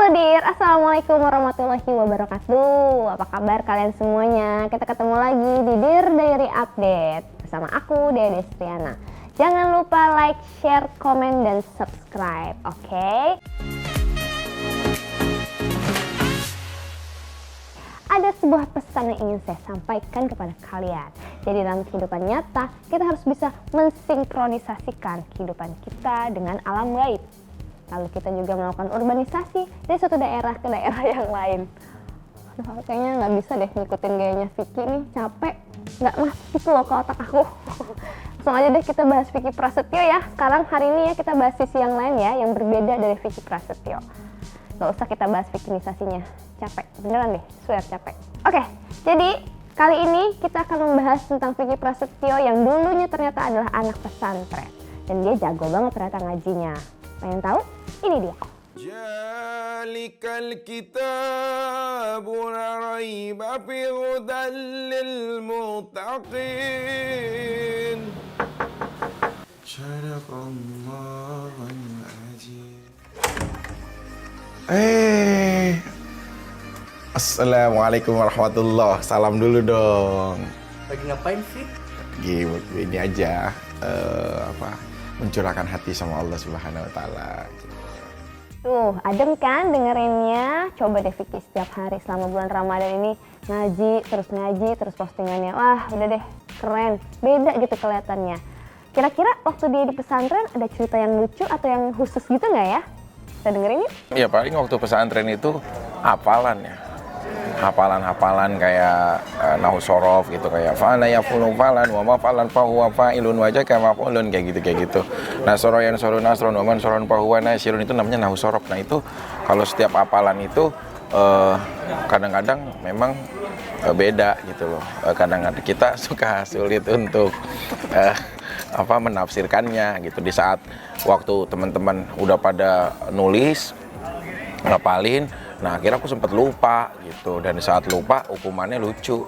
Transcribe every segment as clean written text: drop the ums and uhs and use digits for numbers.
Halo Dir, Assalamualaikum warahmatullahi wabarakatuh. Apa kabar kalian semuanya? Kita ketemu lagi di Dir Diary Update bersama aku, Dede Striana. Jangan lupa like, share, komen, dan subscribe, oke? Ada sebuah pesan yang ingin saya sampaikan kepada kalian. Jadi dalam kehidupan nyata, kita harus bisa mensinkronisasikan kehidupan kita dengan alam gaib. Lalu kita juga melakukan urbanisasi dari suatu daerah ke daerah yang lain. Aduh, kayaknya nggak bisa deh ngikutin gayanya Vicky nih, capek. Nggak masuk gitu loh ke otak aku. Langsung aja deh kita bahas Vicky Prasetyo ya. Sekarang hari ini ya kita bahas sisi yang lain ya, yang berbeda dari Vicky Prasetyo. Nggak usah kita bahas Vickinisasinya, capek. Beneran deh, swear capek. Oke, jadi kali ini kita akan membahas tentang Vicky Prasetyo yang dulunya ternyata adalah anak pesantren. Dan dia jago banget ternyata ngajinya. Pengen tahu? Ini dia. Jalikal kitabu la raiba fi hudan lil muttaqin. Sadaqallahul azim. Assalamualaikum warahmatullahi. Salam dulu dong. Lagi ngapain sih? Ini aja mencurahkan hati sama Allah Subhanahu wa taala. Tuh, adem kan dengerinnya? Coba deh Vicky setiap hari selama bulan Ramadan ini ngaji, terus postingannya. Wah, udah deh, keren. Beda gitu kelihatannya. Kira-kira waktu dia di pesantren ada cerita yang lucu atau yang khusus gitu nggak ya? Kita dengerin yuk. Ya paling waktu pesantren itu hafalan ya. Hafalan kayak nahu sorof gitu, kayak fa'ala yafulu falan wa ma falan fa huwa fa'ilun wa jaka maf'ulun kayak gitu. Nah, soroyan sorun nasron wa man soron fa huwa nasyirun itu namanya nahu sorof. Nah, itu kalau setiap hafalan itu kadang-kadang memang beda gitu loh. Kadang-kadang kita suka sulit untuk menafsirkannya gitu di saat waktu teman-teman udah pada nulis ngapalin. Nah, akhirnya aku sempat lupa gitu, dan di saat lupa hukumannya lucu.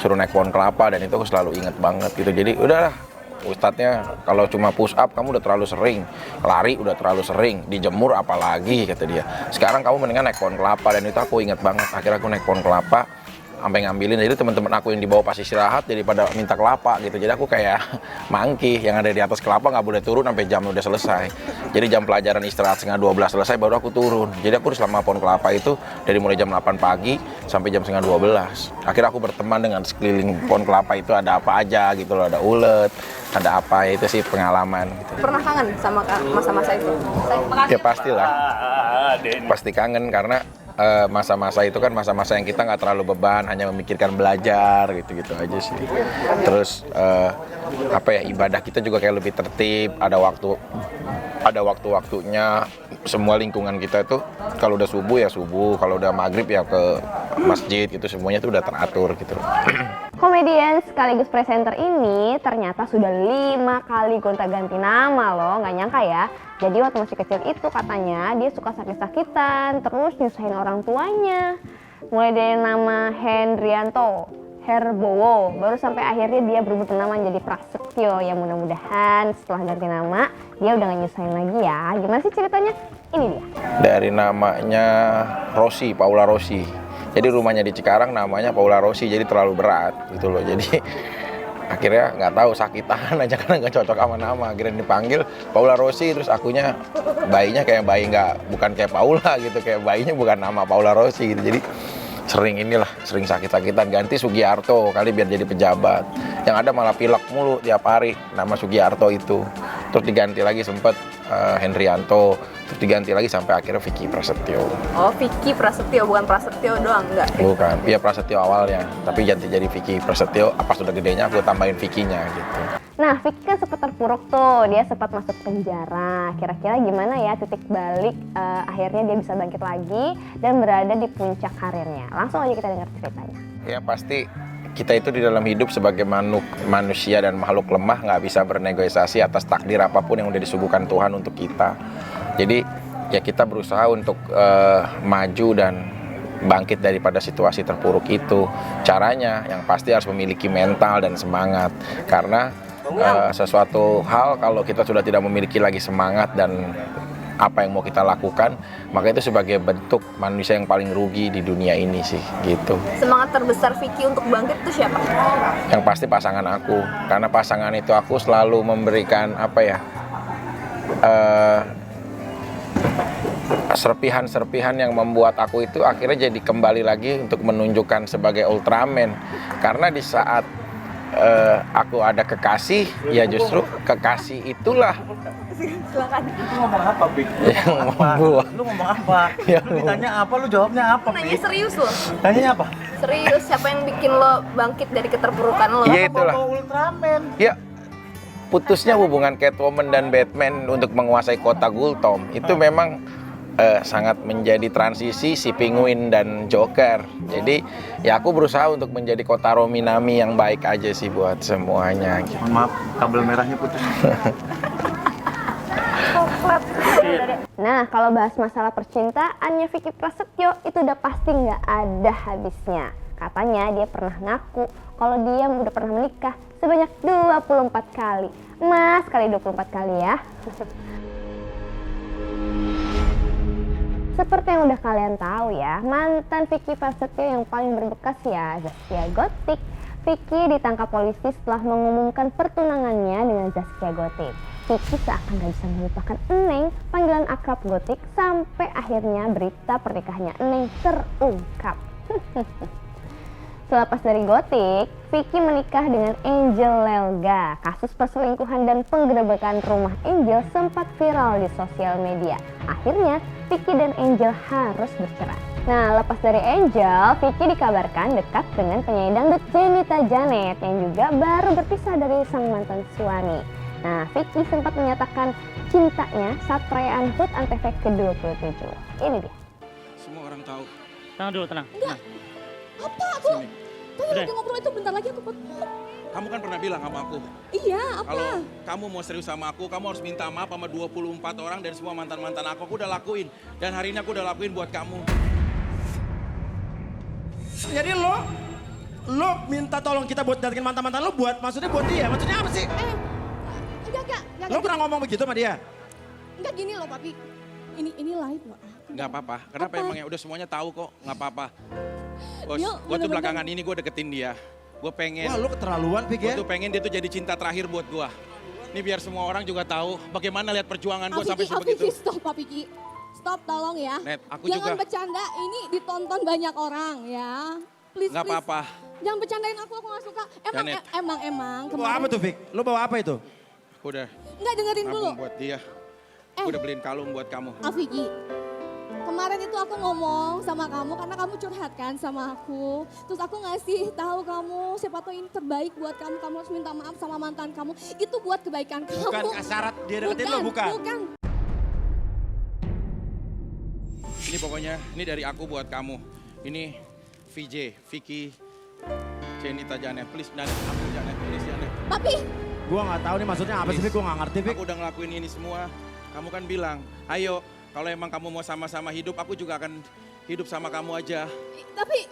Suruh naik pohon kelapa, dan itu aku selalu inget banget gitu. Jadi udahlah, ustadznya kalau cuma push up kamu udah terlalu sering, lari udah terlalu sering, dijemur apalagi kata dia. Sekarang kamu mendingan naik pohon kelapa, dan itu aku inget banget. Akhirnya aku naik pohon kelapa sampai ngambilin, jadi teman-teman aku yang dibawa pas istirahat jadi pada minta kelapa gitu. Jadi aku kayak mangki yang ada di atas kelapa nggak boleh turun sampai jam udah selesai. Jadi jam pelajaran istirahat 11:30 selesai baru aku turun. Jadi aku selama pohon kelapa itu dari mulai jam 8 pagi sampai jam 11:30. Akhirnya aku berteman dengan sekeliling pohon kelapa itu ada apa aja gitu loh, ada ulet, ada apa, itu sih pengalaman gitu. Pernah kangen sama masa-masa itu? Ya pastilah, pasti kangen karena masa-masa itu kan masa-masa yang kita nggak terlalu beban, hanya memikirkan belajar gitu-gitu aja sih. Terus ibadah kita juga kayak lebih tertib, ada waktu-waktunya. Semua lingkungan kita itu kalau udah subuh ya subuh, kalau udah maghrib ya ke masjid gitu, semuanya itu udah teratur gitu. Komedian sekaligus presenter ini ternyata sudah 5 kali gonta-ganti nama loh, nggak nyangka ya. Jadi waktu masih kecil itu katanya dia suka sakit-sakitan, terus nyusahin orang tuanya. Mulai dari nama Hendrianto, Herbowo, baru sampai akhirnya dia berubah nama jadi Prasetyo. Ya mudah-mudahan setelah ganti nama dia udah gak nyusahin lagi ya. Gimana sih ceritanya? Ini dia. Dari namanya Rossi, Paula Rossi. Jadi rumahnya di Cikarang namanya Paula Rossi, jadi terlalu berat gitu loh. Jadi akhirnya nggak tahu sakitan aja karena nggak cocok sama nama. Akhirnya dipanggil Paula Rossi, terus akunya bayinya kayak bayi bukan kayak Paula gitu, kayak bayinya bukan nama Paula Rossi gitu. Jadi sering sakit-sakitan, ganti Sugiarto kali biar jadi pejabat. Yang ada malah pilek mulu tiap hari nama Sugiarto itu. Terus diganti lagi sempet Hendrianto, terus diganti lagi sampai akhirnya Vicky Prasetyo. Oh, Vicky Prasetyo, bukan Prasetyo doang, enggak? Bukan, iya Prasetyo awalnya, tapi ganti jadi Vicky Prasetyo. Apa sudah gedenya aku tambahin Vicky-nya gitu. Nah, Vicky kan sempat terpuruk tuh, dia sempat masuk penjara. Kira-kira gimana ya titik balik akhirnya dia bisa bangkit lagi dan berada di puncak karirnya? Langsung aja kita dengar ceritanya. Ya pasti kita itu di dalam hidup sebagai manusia dan makhluk lemah nggak bisa bernegosiasi atas takdir apapun yang udah disuguhkan Tuhan untuk kita. Jadi ya kita berusaha untuk maju dan bangkit daripada situasi terpuruk itu. Caranya yang pasti harus memiliki mental dan semangat, karena sesuatu hal kalau kita sudah tidak memiliki lagi semangat dan apa yang mau kita lakukan, maka itu sebagai bentuk manusia yang paling rugi di dunia ini sih, gitu. Semangat terbesar Vicky untuk bangkit itu siapa? Yang pasti pasangan aku, karena pasangan itu aku selalu memberikan serpihan-serpihan yang membuat aku itu akhirnya jadi kembali lagi untuk menunjukkan sebagai Ultraman. Karena di saat aku ada kekasih, ya justru kekasih itulah Silakan. Lu ngomong apa, Bik? yang membuat. Lu ngomong apa? Ya, Lu ditanya apa, lu jawabnya apa, Nanya Bik? serius loh. Tanyanya apa? Serius, siapa yang bikin lo bangkit dari keterpurukan lo? Iya, itulah. Bawa Ultraman. Ya, putusnya hubungan Catwoman dan Batman untuk menguasai kota Gultom itu memang sangat menjadi transisi si Penguin dan Joker. Jadi ya aku berusaha untuk menjadi Kotaro Minami yang baik aja sih buat semuanya gitu. Mohon maaf, kabel merahnya putus. Nah, kalau bahas masalah percintaannya Vicky Prasetyo itu udah pasti nggak ada habisnya. Katanya dia pernah ngaku kalau dia udah pernah menikah sebanyak 24 kali. Mas, kali 24 kali ya. Seperti yang udah kalian tahu ya, mantan Vicky Prasetyo yang paling berbekas ya Zaskia Gotik. Vicky ditangkap polisi setelah mengumumkan pertunangannya dengan Zaskia Gotik. Vicky seakan gak bisa melupakan Eneng, panggilan akrab Gotik, sampai akhirnya berita pernikahannya Eneng terungkap. Selepas dari Gotik, Vicky menikah dengan Angel Lelga. Kasus perselingkuhan dan penggerebekan rumah Angel sempat viral di sosial media. Akhirnya, Vicky dan Angel harus bercerai. Nah, lepas dari Angel, Vicky dikabarkan dekat dengan penyanyi dangdut Jenita Janet yang juga baru berpisah dari sang mantan suami. Nah, Vicky sempat menyatakan cintanya saat perayaan HUT Antv ke-27. Ini dia. Semua orang tahu. Tenang dulu, tenang. Enggak. Apa aku? Tuh Udah. lagi ngobrol itu bentar lagi aku Kamu kan pernah bilang sama aku, Iya, apa? kalau kamu mau serius sama aku, kamu harus minta maaf sama 24 orang dan semua mantan-mantan aku. Aku udah lakuin. Dan hari ini aku udah lakuin buat kamu. Jadi lo minta tolong kita buat datengin mantan-mantan lo maksudnya buat dia. Maksudnya apa sih? Enggak. Lo pernah ngomong begitu sama dia? Enggak gini loh, Papi. Ini live loh. Nggak apa-apa. Kenapa Apa? emang ya udah semuanya tahu kok. Nggak apa-apa. Bos, Dia gue tuh bener-bener- belakangan ini gue deketin dia. Gue pengen. Wah lo keterlaluan Pik Gue ya. tuh pengen dia tuh jadi cinta terakhir buat gue. Ini biar semua orang juga tahu bagaimana lihat perjuangan gue sampai sebegitu. Afiki, stop, Papiki. Stop, tolong ya. Net, aku Jangan juga. bercanda, ini ditonton banyak orang ya. Please, Nggak please. apa-apa. Jangan bercandain aku gak suka. Janet. Emang. Lo bawa apa tuh Pik? Lo bawa apa itu? Gue udah Enggak, dengerin dulu. nabung buat dia. Gue udah beliin kalung buat kamu. Afiki, kemarin itu aku ngomong sama kamu karena kamu curhat kan sama aku. Terus aku ngasih tahu kamu, siapa tahu ini terbaik buat kamu. Kamu harus minta maaf sama mantan kamu. Itu buat kebaikan kamu. Bukan syarat dia deketin lo, bukan? Bukan. Ini pokoknya, ini dari aku buat kamu. Ini VJ, Vicky, Jenita Janet. Please, Janet, aku Janet, please Janet. Papi, Gua nggak tahu nih maksudnya apa sih Pik? Gua nggak ngerti Pik. Aku udah ngelakuin ini semua. Kamu kan bilang, ayo kalau emang kamu mau sama-sama hidup, aku juga akan hidup sama kamu aja. tapi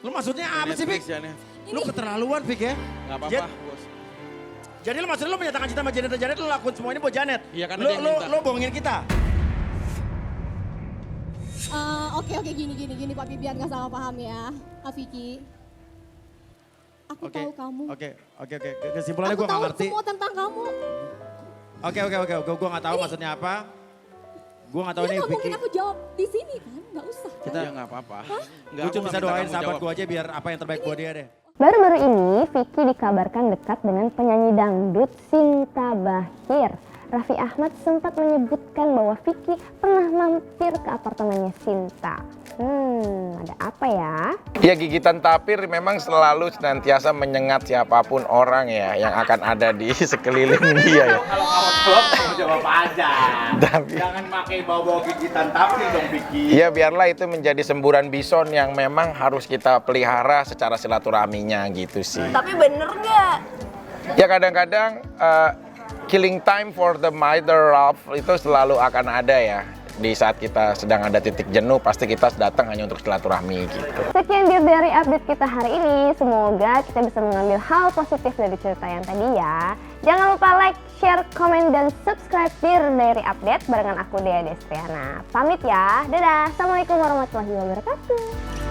Lo maksudnya apa Janet, sih Pik? please, Janet. Lo keterlaluan Pik ya. Gak apa-apa, Jet. bos. Jadi lo maksudnya lo menyatakan cinta sama Janet, lo lakuin semua ini buat Janet? Iya, karena Lo- dia yang minta. Lo bohongin kita? oke gini Papi biar nggak salah paham ya, Afiki. Aku tahu kamu. Oke. Kesimpulannya Aku gue nggak tahu ngerti. semua tentang kamu. Oke. Gue nggak tahu maksudnya apa. Gue nggak tahu Dia nih nggak mungkin Vicky. aku jawab di sini kan, nggak usah. Kita- Ya nggak apa-apa. Nggak, Gue aku cuma nggak bisa minta doain kamu sahabat jawab. gue aja biar apa yang terbaik buat dia deh. Baru-baru ini, Vicky dikabarkan dekat dengan penyanyi dangdut Sinta Bachir. Raffi Ahmad sempat menyebutkan bahwa Vicky pernah mampir ke apartemennya Sinta. Ada apa ya? Ya gigitan tapir memang selalu senantiasa menyengat siapapun orang ya yang akan ada di sekeliling dia ya. Kalau kamu vlog, kamu jawab aja. Tapi Jangan pakai bawa-bawa gigitan tapi dong, Vicky. ya biarlah itu menjadi semburan bison yang memang harus kita pelihara secara silaturahminya gitu sih. Tapi bener nggak? Ya kadang-kadang killing time for the mother love itu selalu akan ada ya. di saat kita sedang ada titik jenuh, pasti kita datang hanya untuk silaturahmi gitu. Sekian Dear dari update kita hari ini. Semoga kita bisa mengambil hal positif dari cerita yang tadi ya. Jangan lupa like, share, komen, dan subscribe Dear dari update barengan aku Dea Destriana. Pamit ya, dadah. Assalamualaikum warahmatullahi wabarakatuh.